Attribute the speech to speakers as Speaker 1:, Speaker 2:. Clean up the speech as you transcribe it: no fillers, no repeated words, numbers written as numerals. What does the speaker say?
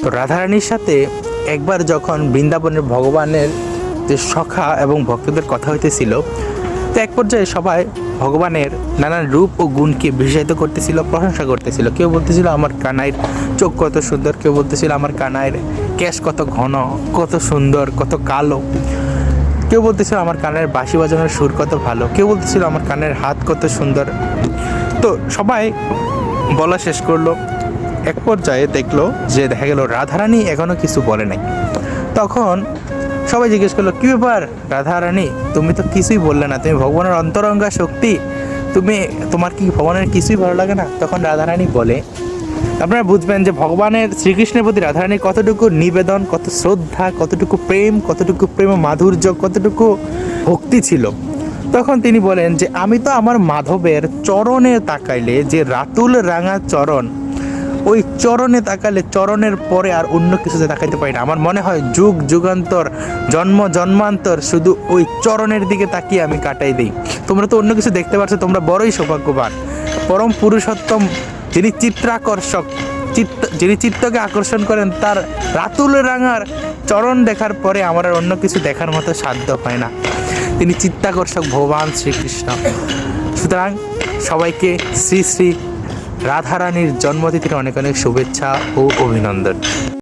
Speaker 1: তো রাধারানীর সাথে একবার যখন বৃন্দাবনের ভগবানের যে সখা এবং ভক্তদের কথা হইতেছিল, তো এক পর্যায়ে সবাই ভগবানের নানান রূপ ও গুণকে বিশেষায়িত করতেছিল, প্রশংসা করতেছিল। কেউ বলতেছিল আমার কানাইয়ের চোখ কত সুন্দর, কেউ বলতেছিল আমার কানাইয়ের কেশ কত ঘন, কত সুন্দর, কত কালো, কেউ বলতেছিল আমার কানের বাঁশি বাজানোর সুর কত ভালো, কেউ বলতেছিল আমার কানের হাত কত সুন্দর। তো সবাই বলা শেষ করলো। এক পর্যায়ে দেখলো যে দেখা গেল রাধারানী এখনো কিছু বলে নাই। তখন সবাই জিজ্ঞেস করলো কী ব্যাপার রাধারানী, তুমি তো কিছুই বললে না, তুমি ভগবানের অন্তরঙ্গা শক্তি, তোমার কি ভগবানের কিছুই ভালো লাগে না? তখন রাধারানী বলে, আপনারা বুঝবেন যে ভগবানের শ্রীকৃষ্ণের প্রতি রাধারানীর কতটুকু নিবেদন, কত শ্রদ্ধা, কতটুকু প্রেম, কতটুকু প্রেম মাধুর্য, কতটুকু ভক্তি ছিল। তখন তিনি বলেন যে আমি তো আমার মাধবের চরণে তাকাইলে যে রাতুল রাঙা চরণ, ওই চরণে তাকালে চরণের পরে আর অন্য কিছুতে তাকাইতে পারি না। আমার মনে হয় যুগ যুগান্তর, জন্ম জন্মান্তর শুধু ওই চরণের দিকে তাকিয়ে আমি কাটাই দিই। তোমরা তো অন্য কিছু দেখতে পাচ্ছ, তোমরা বড়ই সৌভাগ্যবান। পরম পুরুষোত্তম যিনি চিত্রাকর্ষক, যিনি চিত্তকে আকর্ষণ করেন, তার রাতুল রাঙার চরণ দেখার পরে আমার আর অন্য কিছু দেখার মতো সাধ্য হয় না। তিনি চিত্তাকর্ষক ভগবান শ্রীকৃষ্ণ। সুতরাং সবাইকে শ্রী শ্রী রাধারানীর জন্মতিথির অনেক অনেক শুভেচ্ছা ও অভিনন্দন।